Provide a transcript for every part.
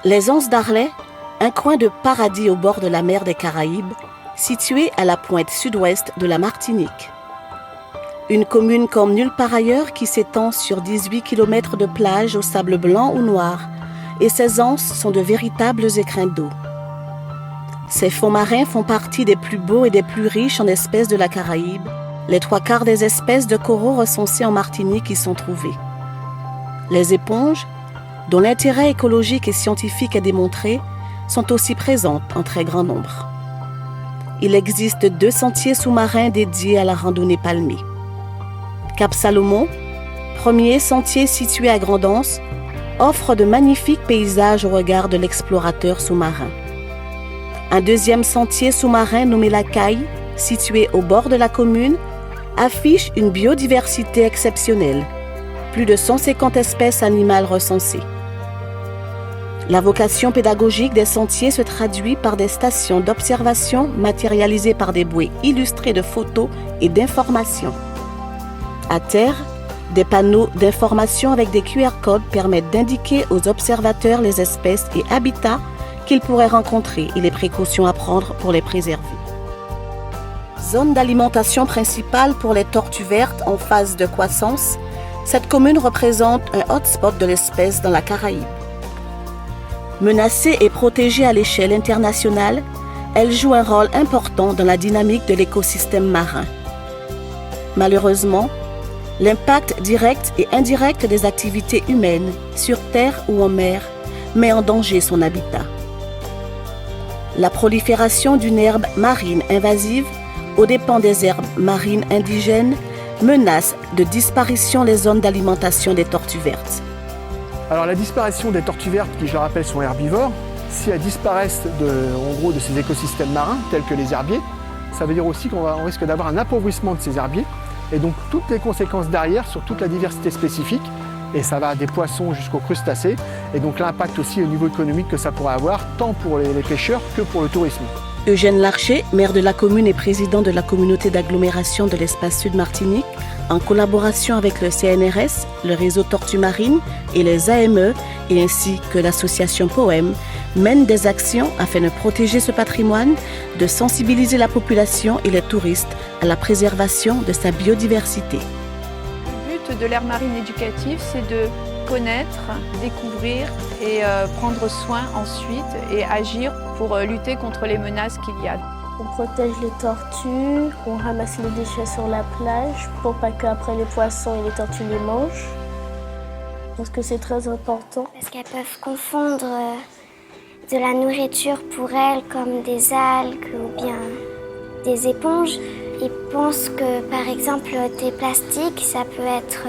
Les Anses d'Arlet, un coin de paradis au bord de la mer des Caraïbes, situé à la pointe sud-ouest de la Martinique. Une commune comme nulle part ailleurs qui s'étend sur 18 km de plage au sable blanc ou noir, et ses anses sont de véritables écrins d'eau. Ces fonds marins font partie des plus beaux et des plus riches en espèces de la Caraïbe. Les 3/4 des espèces de coraux recensées en Martinique y sont trouvées. Les éponges, dont l'intérêt écologique et scientifique est démontré, sont aussi présentes en très grand nombre. Il existe 2 sentiers sous-marins dédiés à la randonnée palmée. Cap Salomon, premier sentier situé à Grande-Anse, offre de magnifiques paysages au regard de l'explorateur sous-marin. Un deuxième sentier sous-marin nommé la Caille, situé au bord de la commune, affiche une biodiversité exceptionnelle, plus de 150 espèces animales recensées. La vocation pédagogique des sentiers se traduit par des stations d'observation matérialisées par des bouées illustrées de photos et d'informations. À terre, des panneaux d'information avec des QR codes permettent d'indiquer aux observateurs les espèces et habitats qu'ils pourraient rencontrer et les précautions à prendre pour les préserver. Zone d'alimentation principale pour les tortues vertes en phase de croissance, cette commune représente un hotspot de l'espèce dans la Caraïbe. Menacée et protégée à l'échelle internationale, elle joue un rôle important dans la dynamique de l'écosystème marin. Malheureusement, l'impact direct et indirect des activités humaines, sur terre ou en mer, met en danger son habitat. La prolifération d'une herbe marine invasive, aux dépens des herbes marines indigènes, menace de disparition les zones d'alimentation des tortues vertes. Alors la disparition des tortues vertes, qui je le rappelle sont herbivores, si elles disparaissent de ces écosystèmes marins, tels que les herbiers, ça veut dire aussi qu'on risque d'avoir un appauvrissement de ces herbiers, et donc toutes les conséquences derrière sur toute la diversité spécifique, et ça va des poissons jusqu'aux crustacés, et donc l'impact aussi au niveau économique que ça pourrait avoir, tant pour les pêcheurs que pour le tourisme. Eugène Larcher, maire de la commune et président de la communauté d'agglomération de l'espace Sud Martinique, en collaboration avec le CNRS, le réseau Tortues Marines et les AME, et ainsi que l'association Poème, mène des actions afin de protéger ce patrimoine, de sensibiliser la population et les touristes à la préservation de sa biodiversité. Le but de l'aire marine éducative, c'est de connaître, découvrir et prendre soin ensuite et agir pour lutter contre les menaces qu'il y a. On protège les tortues, on ramasse les déchets sur la plage pour pas qu'après les poissons et les tortues les mangent. Parce que c'est très important. Parce qu'elles peuvent confondre de la nourriture pour elles comme des algues ou bien des éponges. Ils pensent que par exemple des plastiques, ça peut être,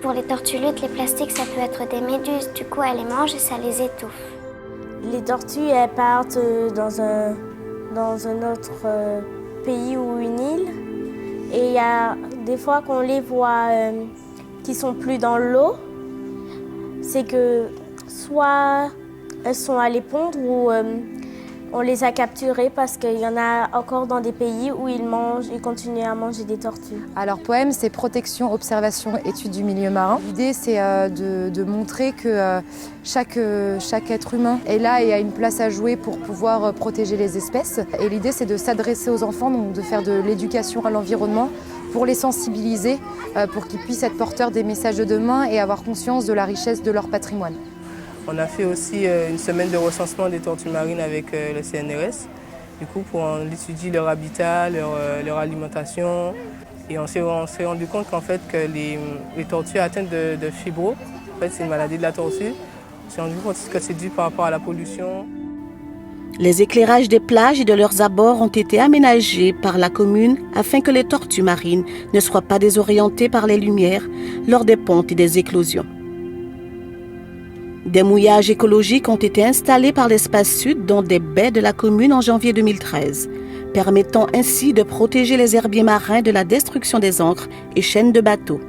pour les tortues luttes, les plastiques ça peut être des méduses. Du coup elles les mangent et ça les étouffe. Les tortues elles partent dans un autre pays ou une île. Et il y a des fois qu'on les voit qui sont plus dans l'eau. C'est que soit elles sont allées pondre ou on les a capturées parce qu'il y en a encore dans des pays où ils continuent à manger des tortues. Alors Poème, c'est protection, observation, étude du milieu marin. L'idée, c'est de montrer que chaque être humain est là et a une place à jouer pour pouvoir protéger les espèces. Et l'idée, c'est de s'adresser aux enfants, donc de faire de l'éducation à l'environnement pour les sensibiliser, pour qu'ils puissent être porteurs des messages de demain et avoir conscience de la richesse de leur patrimoine. On a fait aussi une semaine de recensement des tortues marines avec le CNRS, du coup pour étudier leur habitat, leur alimentation. Et on s'est rendu compte qu'en fait que les tortues atteintes de fibro, en fait c'est une maladie de la tortue. On s'est rendu compte que c'est dû par rapport à la pollution. Les éclairages des plages et de leurs abords ont été aménagés par la commune afin que les tortues marines ne soient pas désorientées par les lumières lors des pontes et des éclosions. Des mouillages écologiques ont été installés par l'Espace Sud dans des baies de la commune en janvier 2013, permettant ainsi de protéger les herbiers marins de la destruction des ancres et chaînes de bateaux.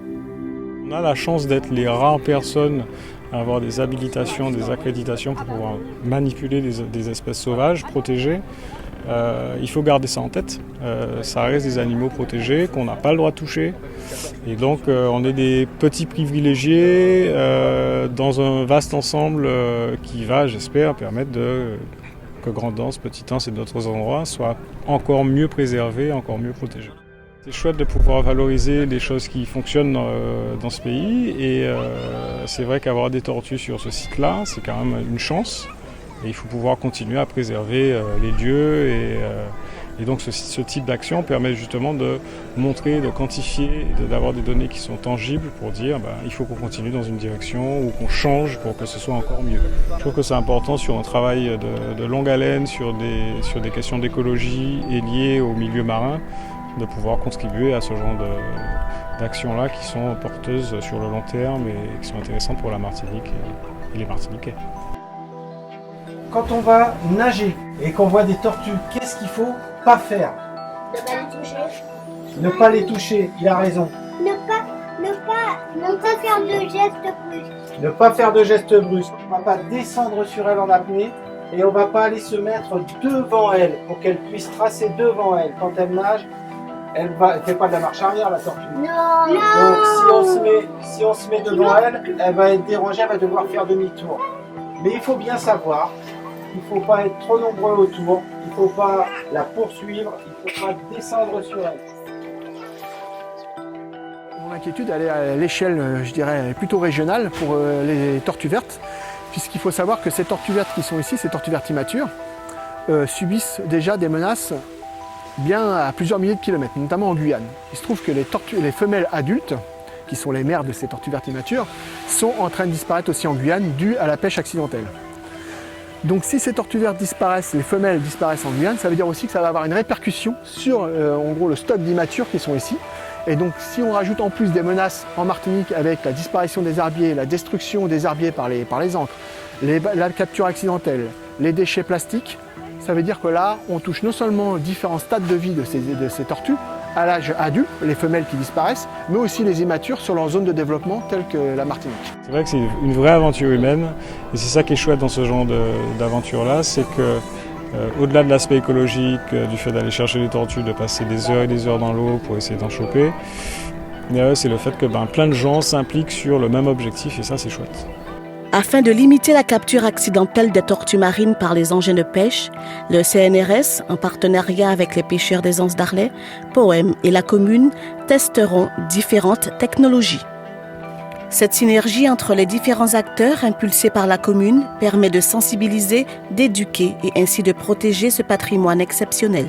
On a la chance d'être les rares personnes à avoir des habilitations, des accréditations pour pouvoir manipuler des espèces sauvages protégées. Il faut garder ça en tête. Ça reste des animaux protégés qu'on n'a pas le droit de toucher. Et donc on est des petits privilégiés dans un vaste ensemble qui va, j'espère, permettre que Grande-Anse, Petite-Anse et d'autres endroits soient encore mieux préservés, encore mieux protégés. C'est chouette de pouvoir valoriser les choses qui fonctionnent dans ce pays et c'est vrai qu'avoir des tortues sur ce site-là, c'est quand même une chance. Et il faut pouvoir continuer à préserver les lieux et donc ce type d'action permet justement de montrer, de quantifier, d'avoir des données qui sont tangibles pour dire il faut qu'on continue dans une direction ou qu'on change pour que ce soit encore mieux. Je trouve que c'est important sur un travail de longue haleine, sur des questions d'écologie et liées au milieu marin, de pouvoir contribuer à ce genre d'actions-là qui sont porteuses sur le long terme et qui sont intéressantes pour la Martinique et les Martiniquais. Quand on va nager et qu'on voit des tortues, qu'est-ce qu'il faut pas faire? Ne pas les toucher. Ne pas les toucher, il a raison. Ne pas faire de gestes brusques. Ne pas faire de gestes brusques. On ne va pas descendre sur elle en apnée et on ne va pas aller se mettre devant elle pour qu'elle puisse tracer devant elle. Quand elle nage, elle ne fait pas de la marche arrière, la tortue. Non. Donc si on se met devant elle, elle va être dérangée, elle va devoir faire demi-tour. Mais il faut bien savoir qu'il ne faut pas être trop nombreux autour, il ne faut pas la poursuivre, il ne faut pas descendre sur elle. Mon inquiétude, elle est à l'échelle, je dirais, plutôt régionale pour les tortues vertes, puisqu'il faut savoir que ces tortues vertes qui sont ici, ces tortues vertes immatures, subissent déjà des menaces bien à plusieurs milliers de kilomètres, notamment en Guyane. Il se trouve que les femelles adultes, qui sont les mères de ces tortues vertes immatures, sont en train de disparaître aussi en Guyane, dû à la pêche accidentelle. Donc si ces tortues vertes disparaissent, les femelles disparaissent en Guyane, ça veut dire aussi que ça va avoir une répercussion sur en gros le stock d'immatures qui sont ici. Et donc si on rajoute en plus des menaces en Martinique avec la disparition des herbiers, la destruction des herbiers par les ancres, la capture accidentelle, les déchets plastiques, ça veut dire que là on touche non seulement différents stades de vie de ces tortues, à l'âge adulte, les femelles qui disparaissent, mais aussi les immatures sur leur zone de développement telle que la Martinique. C'est vrai que c'est une vraie aventure humaine et c'est ça qui est chouette dans ce genre d'aventure-là, c'est que au-delà de l'aspect écologique, du fait d'aller chercher les tortues, de passer des heures et des heures dans l'eau pour essayer d'en choper, c'est le fait que plein de gens s'impliquent sur le même objectif et ça c'est chouette. Afin de limiter la capture accidentelle des tortues marines par les engins de pêche, le CNRS, en partenariat avec les pêcheurs des Anses d'Arlet, Poème et la commune, testeront différentes technologies. Cette synergie entre les différents acteurs impulsée par la commune permet de sensibiliser, d'éduquer et ainsi de protéger ce patrimoine exceptionnel.